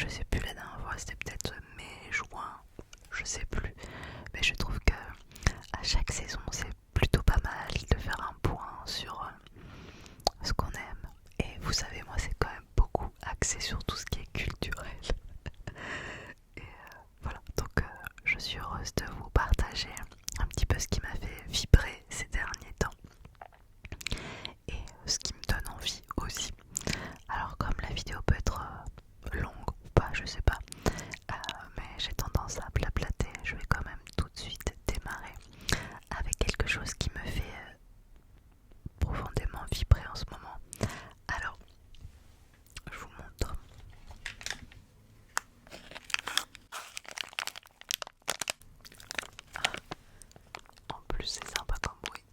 je sais plus la dernière fois, c'était peut-être mai, juin, je sais plus. Mais je trouve que à chaque saison c'est plutôt pas mal de faire un point sur ce qu'on aime. Et vous savez, moi c'est quand même beaucoup axé sur tout ce qui est culturel. Et voilà, donc je suis heureuse de vous partager un petit peu ce qui m'a fait vibrer ces derniers temps et ce qui me donne envie aussi. Alors comme la vidéo peut être longue ou pas, je sais pas, mais j'ai tendance à blablater, je vais quand même tout de suite démarrer avec quelque chose qui me fait profondément vibrer en ce moment. Alors, je vous montre. En plus c'est sympa comme bruit.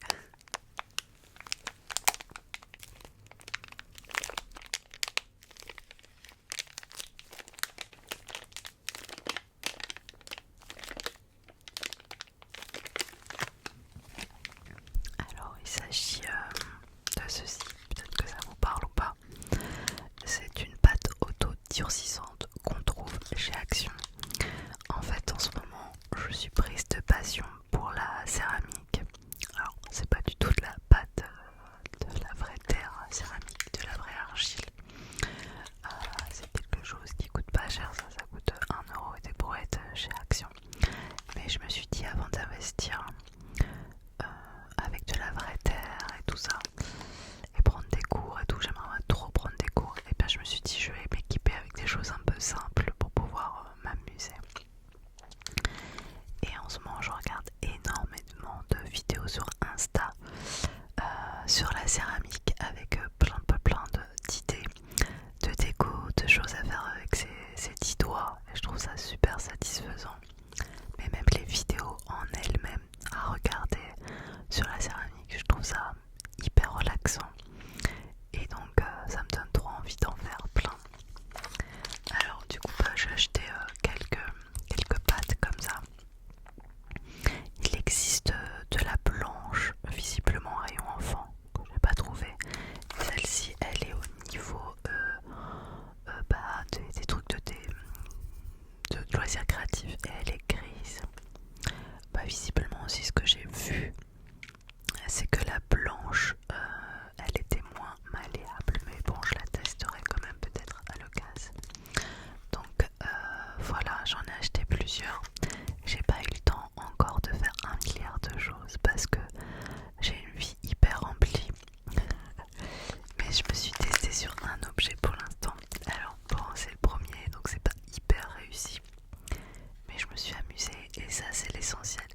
Alors il s'agit de ceci, peut-être que ça vous parle ou pas. C'est une pâte auto-durcissante qu'on trouve chez Action. En fait en ce moment je suis prise de passion pour la céramique. Alors c'est pas du tout de la pâte de la vraie terre céramique, de la vraie argile. C'est quelque chose qui coûte pas cher, ça coûte 1€ et des brouettes chez Action. Mais je me suis dit avant d'investir avec de la vraie terre et tout ça, et prendre des cours et tout, j'aimerais trop prendre des cours, et bien je me suis dit je vais m'équiper avec des choses un peu simples pour pouvoir m'amuser. Et en ce moment je regarde énormément de vidéos sur Insta sur la céramique avec plein d'idées, de déco, de choses à faire avec ses 10 doigts, et je trouve ça super satisfaisant. Mais même les vidéos en elles-mêmes à regarder sur la céramique, je trouve ça hyper relaxant, et donc ça me donne trop envie d'en faire plein. Alors du coup j'ai acheté quelques pâtes comme ça. Il existe de la blanche, visiblement rayon enfant, que je n'ai pas trouvé. Celle-ci elle est au niveau des trucs de loisirs créatifs, et elle est grise. Visiblement aussi ce que j'ai vu, c'est que la blanche elle était moins malléable, mais bon je la testerai quand même peut-être à l'occasion. Donc voilà, j'en ai acheté plusieurs. J'ai pas eu le temps encore de faire 1 milliard de choses parce que j'ai une vie hyper remplie. Mais je me suis testée sur un objet pour l'instant. Alors bon, c'est le premier, donc c'est pas hyper réussi, mais je me suis amusée et ça c'est l'essentiel.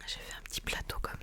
J'ai fait un petit plateau comme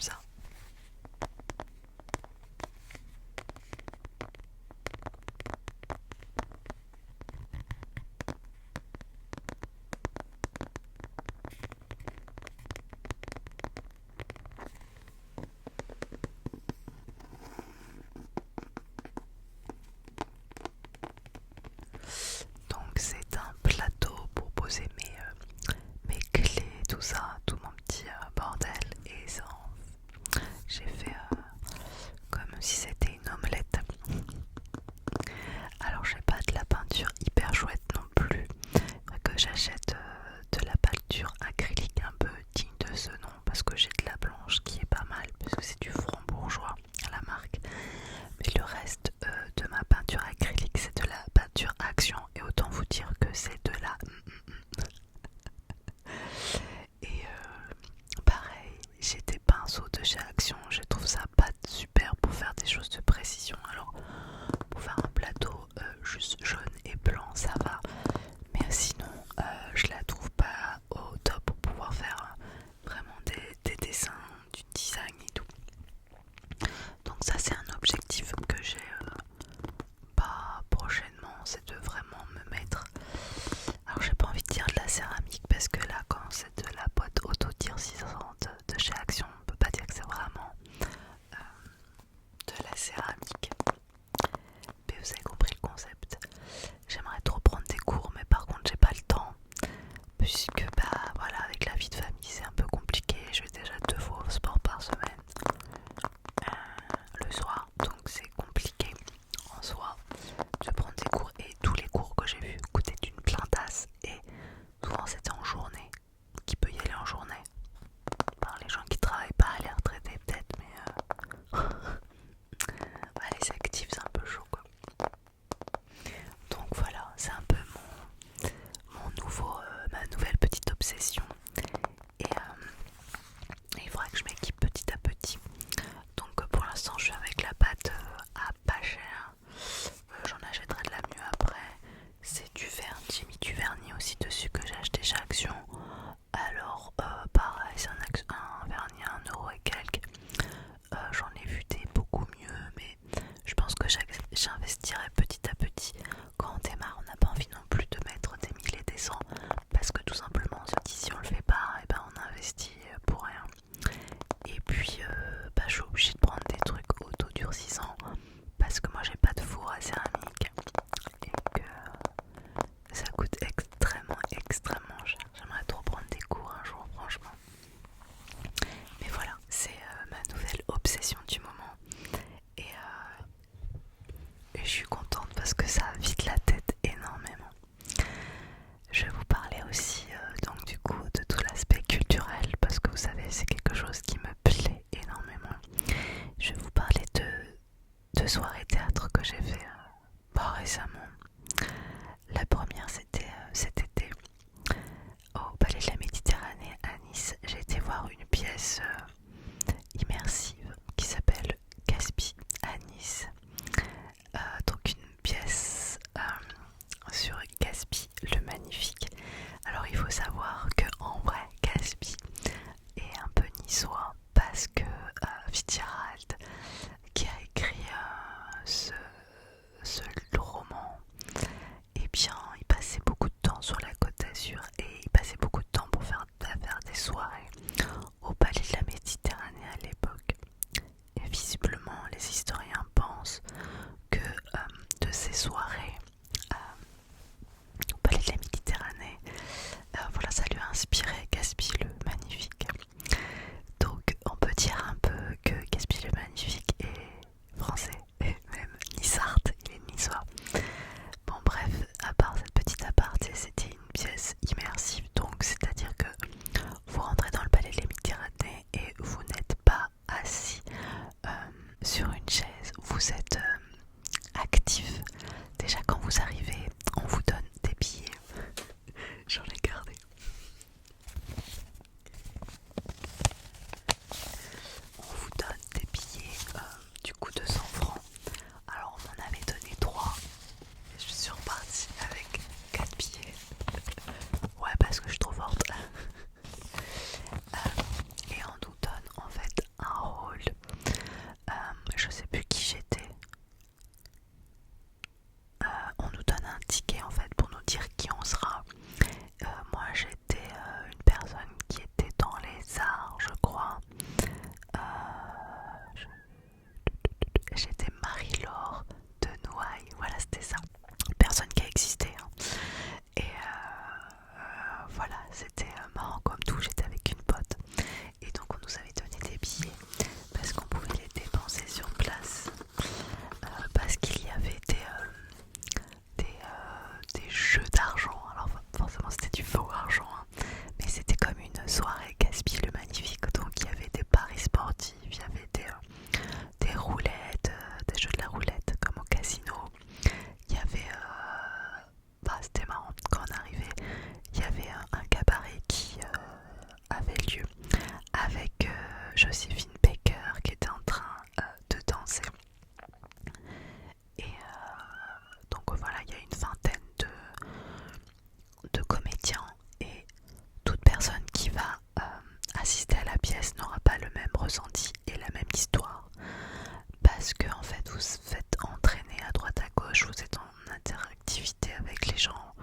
des gens,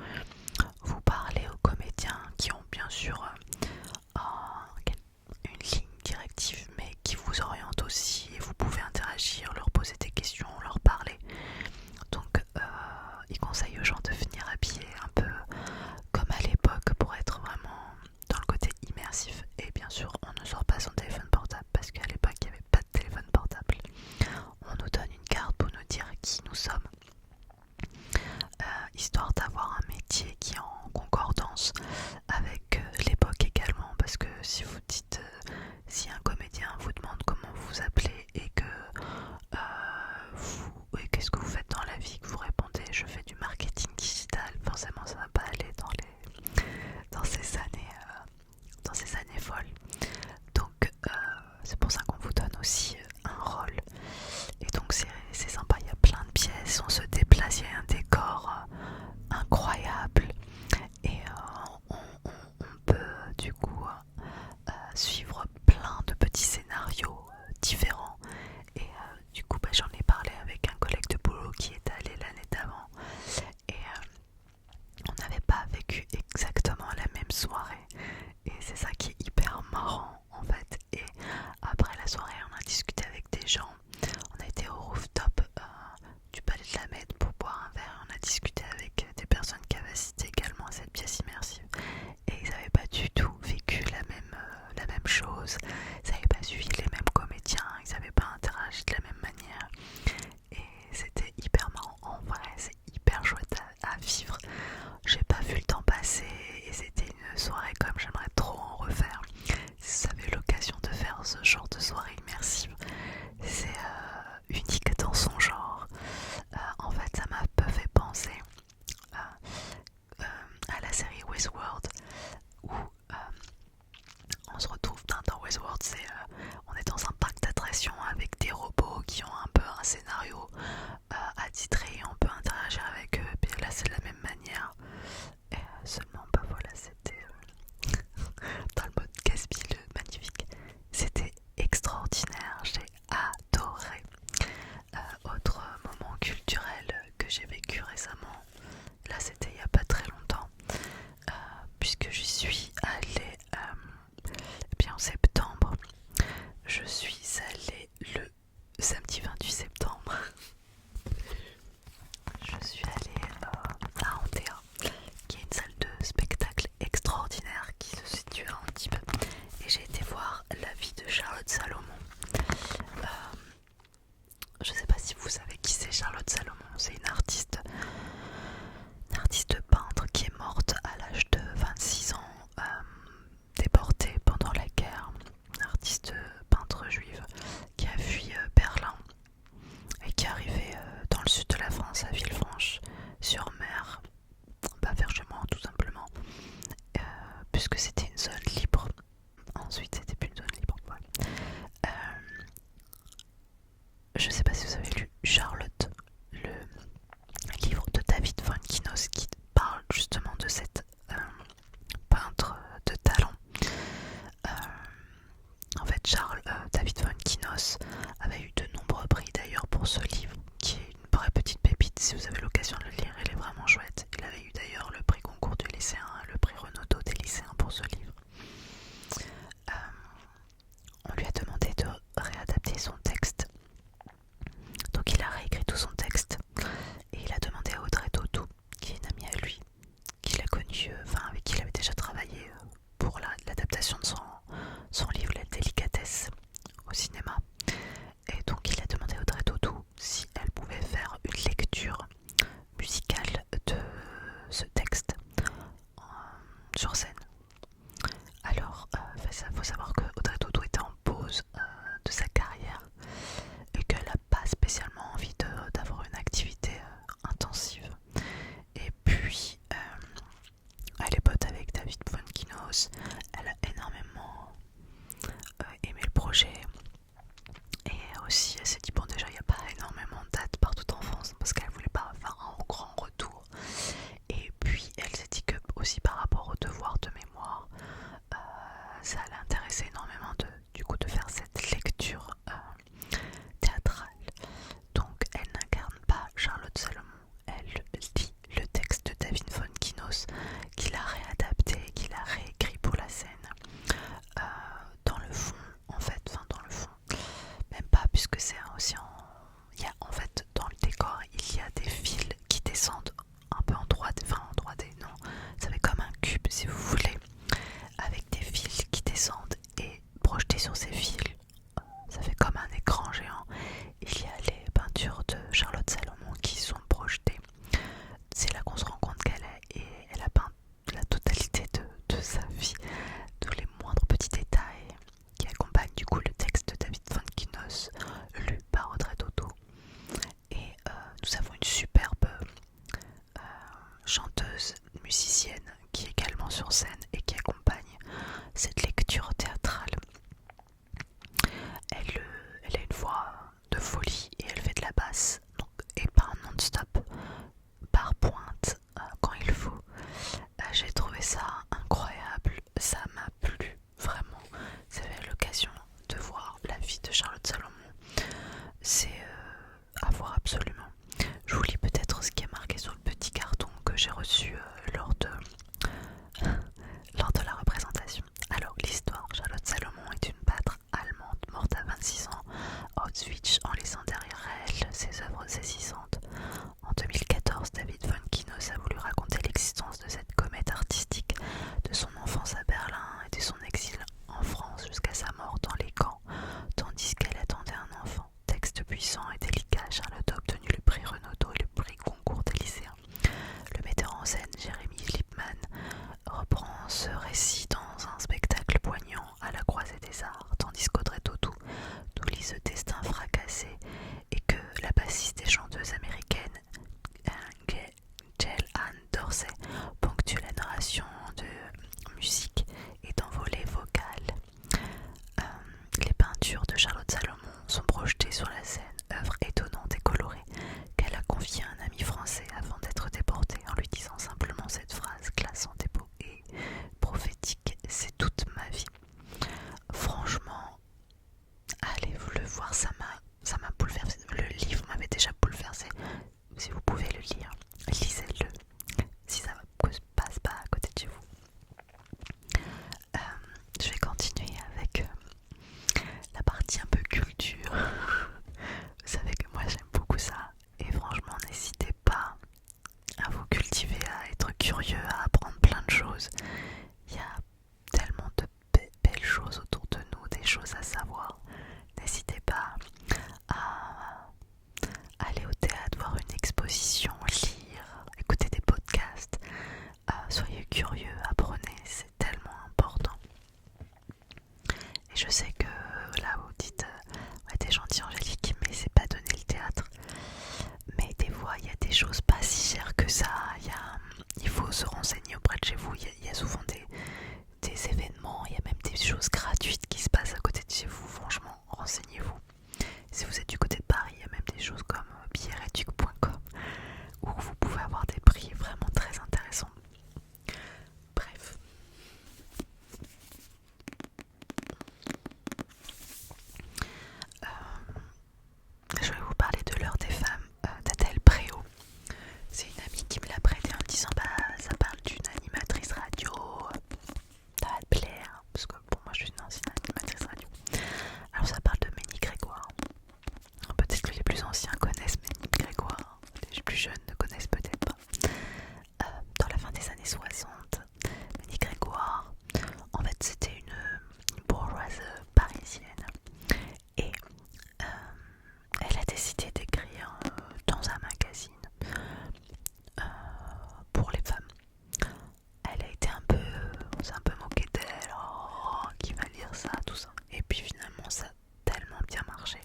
vous parlez aux comédiens qui ont bien sûr une ligne directive mais qui vous oriente aussi et vous pouvez interagir, leur poser des questions, leur parler. Donc il conseille aux gens de venir habillés un peu comme à l'époque pour être vraiment dans le côté immersif. Et bien sûr on ne sort pas son téléphone portable parce qu'à l'époque il n'y avait pas de téléphone portable. On nous donne une carte pour nous dire qui nous sommes, histoire d'avoir un métier qui est en concordance avec l'époque également, parce que si vous dites si un comédien vous demande comment vous vous appelez et que qu'est-ce que vous faites dans la vie, que vous répondez je fais du marketing digital, forcément ça va pas aller dans ces années folles. Donc c'est pour ça qu'on vous donne aussi un rôle. Et donc c'est sympa, il y a plein de pièces, on se déplace, il y a un décor incroyable et on peut du coup suivre plein de petits scénarios différents. Et du coup j'en ai parlé avec un collègue de boulot qui est allé l'année d'avant et on n'avait pas vécu exactement la même soirée et c'est ça qui est hyper marrant en fait. Et après la soirée on a discuté avec des gens, on a été au rooftop du Palais de la Mède pour boire un verre, on a discuté avec des personnes qui avaient assisté également à cette pièce immersive et ils n'avaient pas du tout vécu la même chose, ils n'avaient pas suivi les mêmes comédiens, ils n'avaient pas interagi de la même manière et c'était hyper marrant. En vrai c'est hyper chouette à vivre, j'ai pas vu le temps passer et c'était une soirée comme j'aimerais trop en refaire. Si vous avez l'occasion de faire ce genre de soirée immersive, c'est unique dans son genre. En fait ça m'a peu fait penser à la série Westworld où on se retrouve dans Westworld, on est dans un parc d'attractions avec des robots qui ont un peu un scénario attitré et on peut interagir avec eux. Puis là c'est de la même manière. Et seulement voilà, c'était dans le mode casse-pile magnifique. C'était extraordinaire, j'ai adoré. Autre moment culturel que j'ai vécu récemment, là c'était il n'y a pas très longtemps, puisque j'y suis allée en septembre. Je suis allée le samedi 28 septembre. Je suis allée à Antea, qui est une salle de spectacle extraordinaire qui se situe à Antibes. Et j'ai été voir la vie de Charlotte Salomon. Je sais pas si vous savez qui c'est Charlotte Salomon, c'est une artiste peintre qui est morte à l'âge de 26 ans, déportée pendant la guerre, une artiste peintre juive qui a fui Berlin et qui est arrivée dans le sud de la France, à Villefranche-sur-Mer, vers chez moi tout simplement, puisque c'était une zone libre. Ensuite c'était plus une zone libre. Ouais. Je sais pas si vous avez lu Charlotte, le livre de David Fuenquinos qui parle justement de cette peintre de talent. En fait, David Fuenquinos avait eu de nombreux prix d'ailleurs pour ce livre, qui est une vraie petite pépite. Si vous avez l'occasion de le lire, il est vraiment chouette. Il avait eu d'ailleurs le prix concours du lycéen, le prix Renaudot des lycéens pour ce livre. On lui a demandé de réadapter son texte. Donc il a réécrit tout son texte et il a demandé à Audrey Tautou, qui est une amie à lui, qu'il a connue, avec qui il avait déjà travaillé pour l'adaptation de son livre La Délicatesse au cinéma. Et donc il a demandé à Audrey Tautou si elle pouvait faire une lecture musicale de ce texte sur scène. Alors, il faut savoir que Audrey Tautou était en pause de sa carrière et qu'elle n'a pas spécialement envie d'avoir une activité intensive. Et puis, elle est pote avec David Fuenquinos, elle a énormément aimé le projet. Et aussi, elle s'est dit, bon déjà, il n'y a pas énormément de dates partout en France parce qu'elle voulait pas faire un grand retour. Et puis, elle s'est dit que aussi par rapport au devoir de mémoire, ça l'intéressait énormément de faire cette lecture théâtrale. Donc elle n'incarne pas Charlotte Salomon, elle lit le texte de David chanteuse, musicienne, qui est également sur scène et qui accompagne cette lecture théâtrale. Elle a une voix de folie et elle fait de la basse, donc, et pas un non-stop, par pointe quand il faut. J'ai trouvé ça incroyable, ça m'a plu vraiment. J'avais l'occasion de voir la vie de Charlotte Salomon. C'est à voir absolument. Je vous lis peut-être ce qui est marqué sur le petit carton que j'ai reçu lors de la représentation. Alors, l'histoire: Charlotte Salomon est une pâtre allemande morte à 26 ans à Auschwitz en laissant derrière elle ses œuvres saisissantes. En 2014, David von Kinos a voulu raconter l'existence de cette comète artistique, de son enfance à Berlin et de son exil en France jusqu'à sa mort dans les camps, tandis qu'elle attendait un enfant. Texte puissant et délicat, Charlotte a obtenu le prix Renaudot et le prix Goncourt des lycéens. Le metteur en scène Jérémy Lippmann reprend ce récit dans un spectacle poignant à la croisée des arts, tandis qu'Audrey Tautou nous lit ce destin fracassé et que la bassiste et chanteuse américaine Gail Ann Dorsey ponctue la narration de musique et d'envolées vocales. Les peintures de Charlotte Salomon sont projetées sur la scène, œuvre étonnante et colorée qu'elle a confiée à un ami français avant d'être déportée en lui disant simplement cette phrase glaçante et prophétique: c'est toute ma vie. Franchement, allez vous le voir, ça m'a bouleversé. Le livre m'avait déjà bouleversé. Si vous pouvez le lire, lisez-le. Si ça ne passe pas à côté de chez vous. Je vais continuer avec la partie un peu culture. Vous savez que moi j'aime beaucoup ça. Et franchement, n'hésitez pas à vous cultiver, à être curieux, à apprendre plein de choses. Il y a tellement de belles choses autour de nous, des choses à savoir. N'hésitez pas à aller au théâtre, voir une exposition, lire, écouter des podcasts. Soyez curieux, apprenez, c'est tellement important. Et je sais que là vous dites ouais, t'es gentil Angélique, mais c'est pas donné le théâtre. Mais des fois il y a des choses pas si chères que ça. Il faut se renseigner auprès de chez vous. Il y a souvent des événements, il y a même des choses gratuites qui se passent à côté de chez vous. Franchement, renseignez-vous. Si vous êtes du côté de Paris, il y a même des choses comme billetreduc.com où vous pouvez avoir des prix vraiment très intéressants. Bref. Je vais vous parler de l'heure des femmes d'Adèle Préau. C'est une amie qui me l'a prêté en me disant bah ça parle d'une animatrice radio, ça va te plaire, parce que pour moi je suis une ancienne animatrice radio. Alors ça parle de Ménie Grégoire. Peut-être que les plus anciens connaissent Ménie Grégoire, les plus jeunes ne connaissent peut-être pas. Dans la fin des années 60, Ménie Grégoire, en fait c'était une bourgeoise parisienne et elle a décidé d'écrire dans un magazine pour les femmes. Elle a été on s'est un peu moqué d'elle, oh, qui va lire ça, tout ça. Et puis finalement ça a tellement bien marché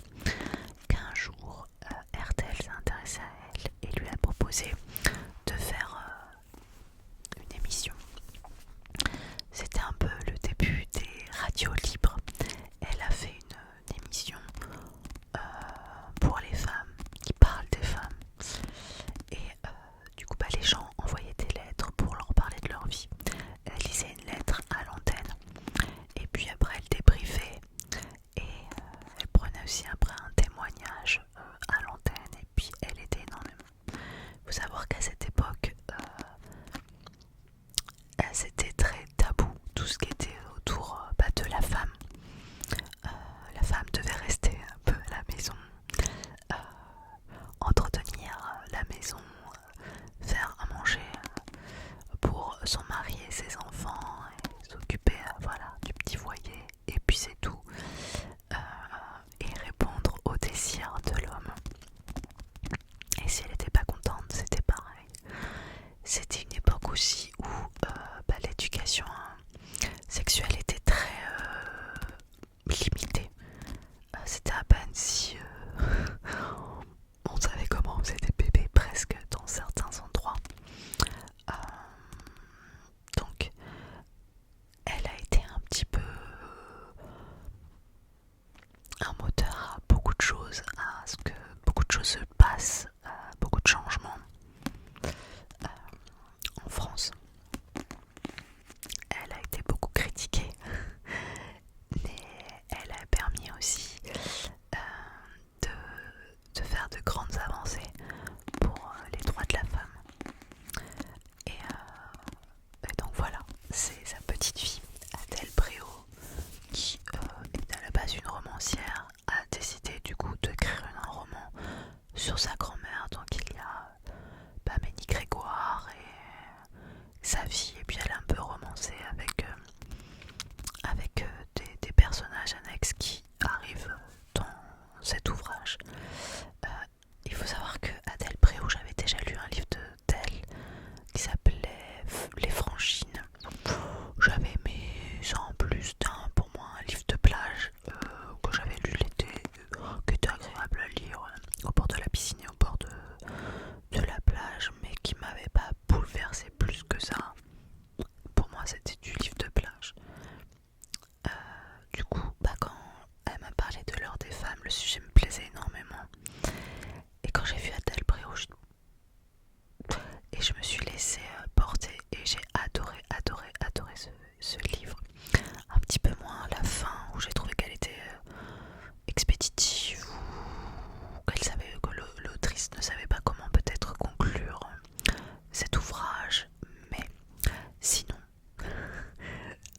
qu'un jour RTL s'est intéressé à elle et lui a proposé de faire une émission. C'était un peu le début des radios libres. Elle a fait une émission pour les femmes, qui parle des femmes. Et du coup les gens envoyaient des lettres pour leur parler de leur vie. Elle lisait une lettre à l'antenne et puis après elle débriefait et elle prenait aussi après un témoignage à l'antenne et puis elle aidait énormément. Il faut savoir qu'à cette époque c'était très tabou tout ce qui était autour de la femme. La femme devait rester un peu à la maison, entretenir la maison, faire à manger pour son mari et ses enfants, et s'occuper du petit foyer, et puis c'est tout, et répondre aux désirs de l'homme. Et si elle n'était pas contente, c'était pareil. C'était une époque aussi où l'éducation sexuelle était très limitée. C'était à peine si on savait comment on faisait des bébés presque dans certains endroits. passe beaucoup de changements en France. Elle a été beaucoup critiquée, mais elle a permis aussi de faire de grandes avancées pour les droits de la femme. Et donc voilà, c'est sa petite fille, Adèle Préau, qui est à la base une romancière, a décidé du coup d'écrire un roman sur sa grand-mère. Donc il y a Ménie Grégoire et sa vie, et puis elle a un peu romancé avec des personnages annexes qui arrivent dans cet ouvrage. Il faut savoir que Adèle Préau, j'avais déjà lu un livre d'elle qui s'appelait Les Franchines. J'avais aimé ça en plus d'un, pour moi, un livre de plage que j'avais lu l'été, qui était agréable à lire au bord de la piscine et au bord de la plage, mais qui m'avait pas bouleversé plus que ça. Pour moi, c'était du livre de plage. Du coup, quand elle m'a parlé de l'heure des femmes, le sujet me plaisait énormément. Et quand j'ai vu Adèle Préau, je me suis laissée porter et j'ai adoré ce livre. Un petit peu moins la fin où j'ai trouvé qu'elle était expéditive, ou que l'autrice ne savait pas comment peut-être conclure cet ouvrage. Mais sinon,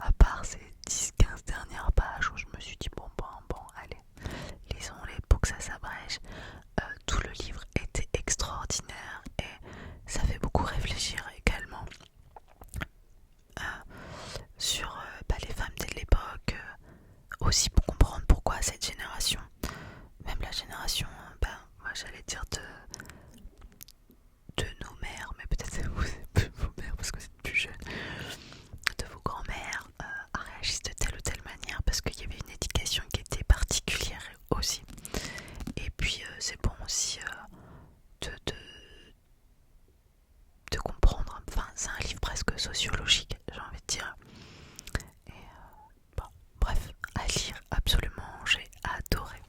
à part ces 10-15 dernières pages où je me suis dit bon allez, lisons-les pour que ça s'abrège, tout le livre était extraordinaire et ça fait beaucoup réfléchir également sur les femmes de l'époque, aussi pour comprendre pourquoi cette génération, même la génération, moi j'allais dire de nos mères, mais peut-être vous êtes plus vos mères parce que vous êtes plus jeunes, de vos grands-mères, réagissent de telle ou telle manière parce qu'il y avait une éducation qui était particulière aussi. Et puis c'est bon aussi de comprendre, c'est un livre presque sociologique, j'ai envie de dire. Et bref, à lire absolument, j'ai adoré.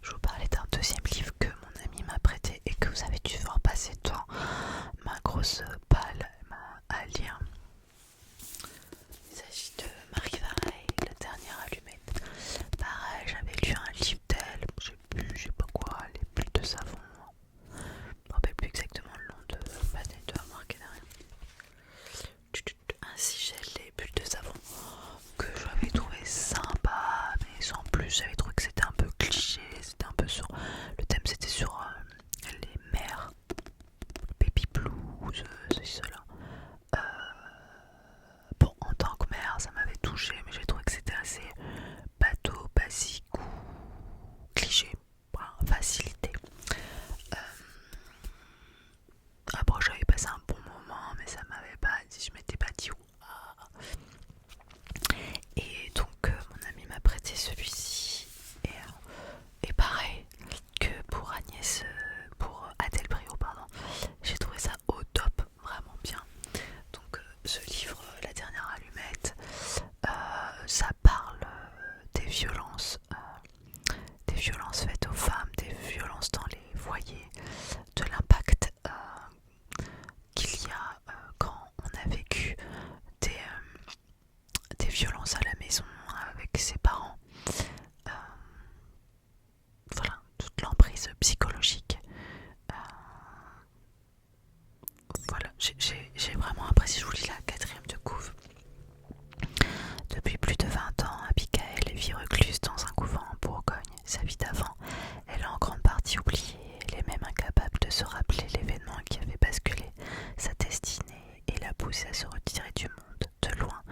Je vous parlais d'un deuxième livre que mon ami m'a prêté et que vous avez dû voir passer devant ma grosse palle à lire. Il s'agit de Marie Vareille, La dernière allumette. Pareil, j'avais lu un livre d'elle, je sais pas quoi, les bulles de savon. Je me rappelle plus exactement le nom de la marque derrière. Ainsi gèle les bulles de savon, que j'avais trouvé sympa, mais sans plus. J'avais trouvé que c'était un peu cliché, c'était un peu sur le thème, c'était sur les mères, baby blues, ceci cela. Bon, en tant que mère, ça m'avait touché, mais j'ai trouvé que c'était assez bateau, basique ou cliché, facilité. Après, j'avais passé un bon moment, mais ça m'avait pas dit, je m'étais pas dit ouah. Et donc, mon ami m'a prêté celui-ci. Et pareil que pour Adèle Préau, j'ai trouvé ça au top, vraiment bien. Donc, ce livre, La dernière allumette, ça parle des violences faites aux femmes, des violences dans les foyers, de l'impact qu'il y a quand on a vécu des violences à la maison avec ses parents. Voilà, toute l'emprise psychologique. Voilà, j'ai vraiment apprécié. Je vous lis la 4e de couve. Depuis plus de 20 ans, Abigail vit recluse dans un couvent en Bourgogne. Sa vie d'avant, elle a en grande partie oublié. Elle est même incapable de se rappeler l'événement qui avait basculé sa destinée et l'a poussée à se retirer du monde. De loin,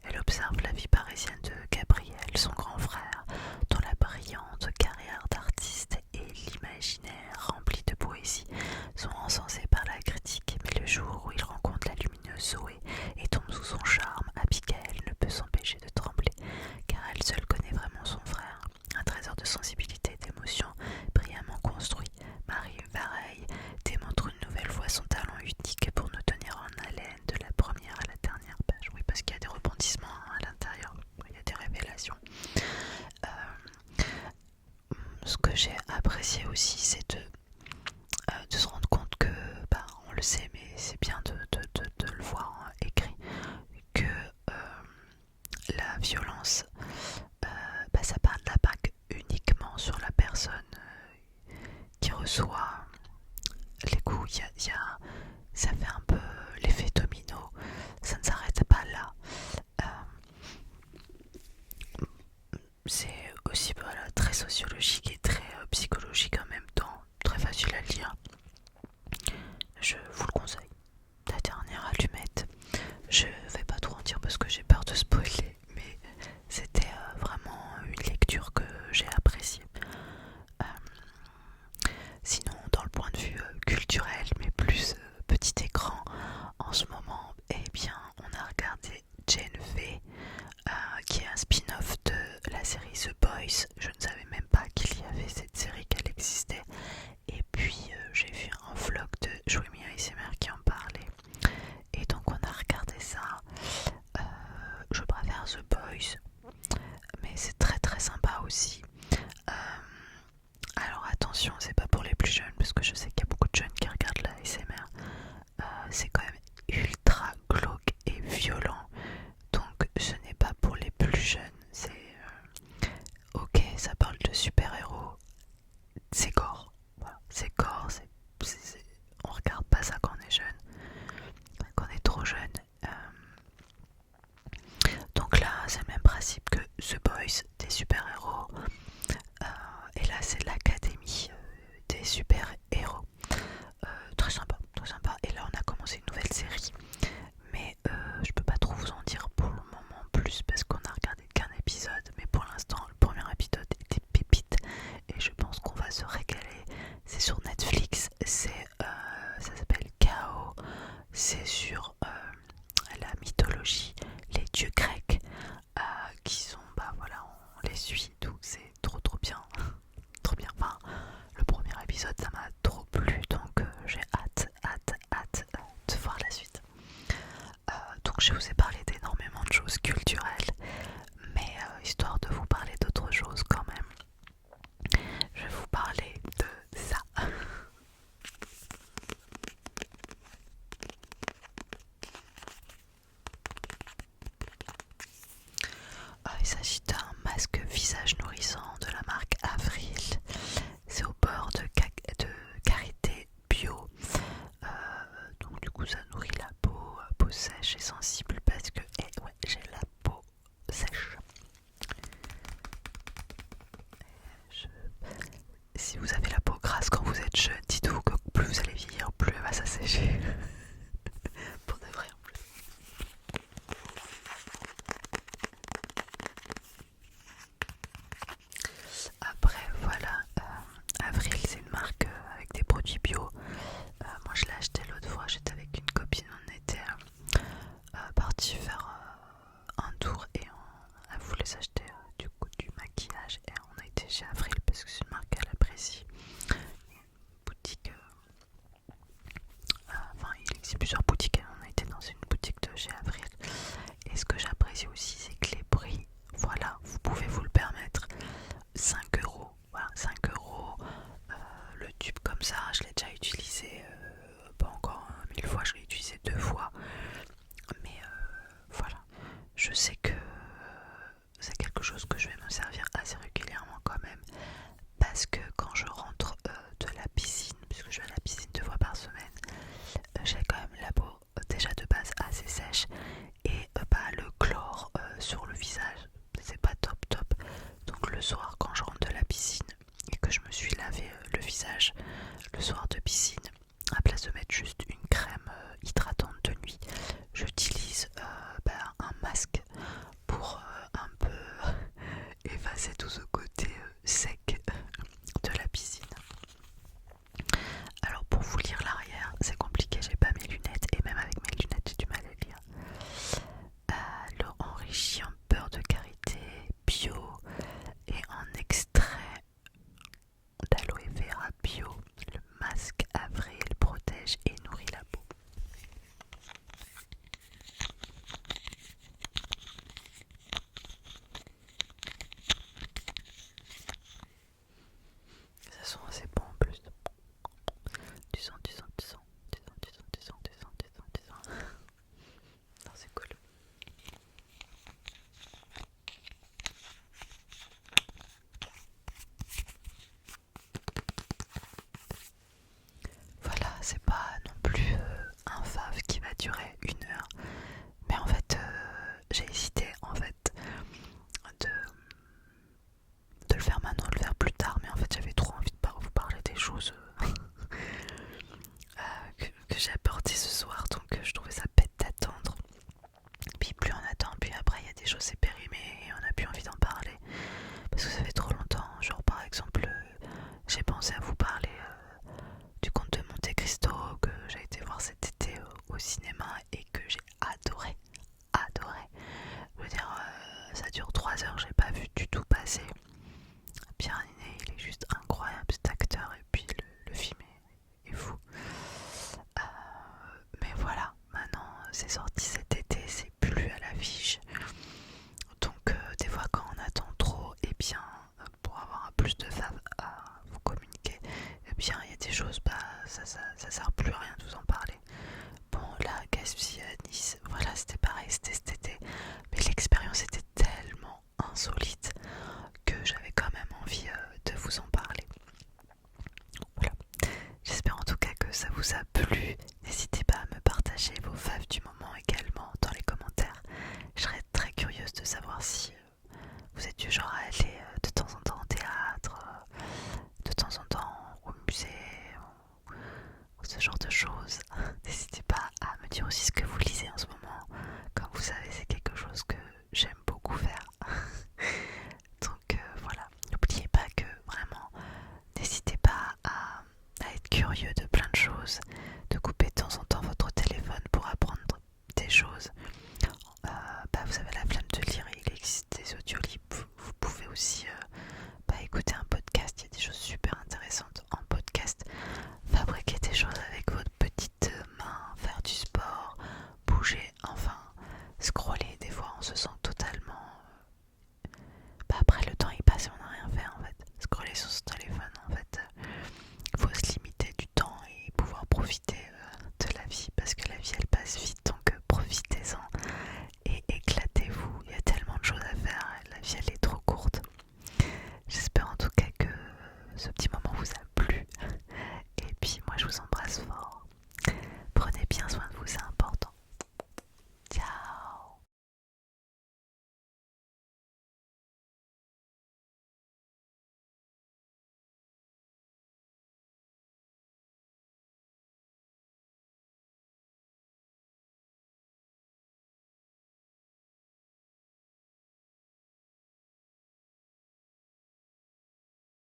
elle observe la vie parisienne de Gabriel, son grand frère, dont la brillante carrière d'artiste et l'imaginaire rempli de poésie sont encensés par la critique. Mais le jour où il rencontre la lumineuse Zoé et tombe sous son charme, Abigail ne peut s'empêcher de trembler, car elle seule connaît vraiment son frère. Un trésor de sensibilité et d'émotion brillamment construit, Marie Vareille démontre une nouvelle fois son talent unique pour nous tenir en haleine de la première à la dernière page. Oui, parce qu'il y a des rebondissements à l'intérieur, il y a des révélations. Ce que j'ai apprécié aussi, c'est de la violence, ça part de la bague uniquement sur la personne qui reçoit les coups. Ça fait un peu l'effet domino, ça ne s'arrête pas là. C'est aussi très sociologique et très psychologique en même temps, très facile à lire. Je vous le conseille. La dernière allumette, je vais pas trop en dire parce que j'ai peur de spoiler, mais c'était vraiment une lecture que j'ai appréciée. Sinon, dans le point de vue culturel, mais plus petit écran, en ce moment, eh bien, on a regardé Gen V, qui est un spin-off de la série The Boys. Je ne savais même pas qu'il y avait cette série, qu'elle existait. Et puis j'ai vu un vlog de Jouemi ASMR qui en parlait. Et donc on a regardé ça. Je préfère The Boys, mais c'est très très sympa aussi. Alors attention, c'est pas pour les plus jeunes, parce que je sais qu'il y a beaucoup de jeunes qui regardent la ASMR. C'est quand même ultra glauque et violent. Donc ce n'est pas pour les plus jeunes. C'est ok, ça parle de super-héros. C'est gore. Voilà, c'est gore. On regarde pas ça quand on est jeune. Quand on est trop jeune. Donc là, c'est le même principe que The Boys, des super-héros. Et là, c'est l'académie des super-héros. Très sympa, très sympa. Et là, on a commencé une nouvelle série. Mais je peux pas trop vous en dire pour le moment plus parce qu'on a regardé qu'un épisode. Mais pour l'instant, le premier épisode était pépite. Et je pense qu'on va se régaler. C'est sur Netflix. Ça s'appelle Chaos. C'est sur la mythologie, les dieux grecs qui sont, voilà, on les suit et tout. C'est trop bien. Trop bien. Enfin, le premier épisode, ça m'a trop plu. Donc j'ai hâte de voir la suite. Donc je vous ai parlé d'énormément de choses culturelles, mais histoire de vous parler d'autres choses quand même, je vais vous parler de ça. Il s'agit d'un masque visage nourrissant de la marque Avril. C'est au bord de karité bio. Donc du coup ça nourrit la peau sèche et sensible parce que j'ai la peau sèche. Si vous avez la peau grasse quand vous êtes jeune, dites-vous que plus vous allez vieillir, plus elle va s'assécher. Pour de vrai en plus. Après voilà, Avril c'est une marque avec des produits bio. Moi je l'ai acheté l'autre fois, j'étais avec une copine, on était parti faire un tour et elle voulait s'acheter du maquillage et on a été chez Avril parce que c'est une marque qu'elle apprécie. Une boutique, il existe plusieurs boutiques et on a été dans une boutique de chez Avril. Et ce que j'apprécie aussi, c'est que les prix, voilà, vous pouvez vous le permettre. 5€, voilà, 5€, le tube comme ça, je l'ai déjà utilisé, pas encore 1000 fois, je l'ai utilisé 2 fois, mais voilà, je sais que c'est quelque chose que je vais me servir assez régulièrement quand même, parce que quand je rentre de la piscine, puisque je vais à la piscine 2 fois par semaine, j'ai quand même la peau déjà de base assez sèche, et le chlore sur le visage, c'est pas top. Donc le soir quand je rentre de la piscine et que je me suis lavé le visage le soir de piscine, à place de mettre juste une crème hydratante de nuit, j'utilise un masque pour un peu effacer tout ce côté sec de la piscine. Alors pour vous lire l'arrière, c'est compliqué, j'ai pas mes lunettes et même avec mes lunettes j'ai du mal à lire. scroller, des fois on se sent totalement... après le temps il passe et on n'a rien fait en fait. Scroller sur son téléphone en fait, faut se limiter du temps et pouvoir profiter de la vie parce que la vie elle passe vite, donc profitez-en et éclatez-vous. Il y a tellement de choses à faire, la vie elle est trop courte. J'espère en tout cas que ce petit moment vous a plu et puis moi je vous embrasse fort.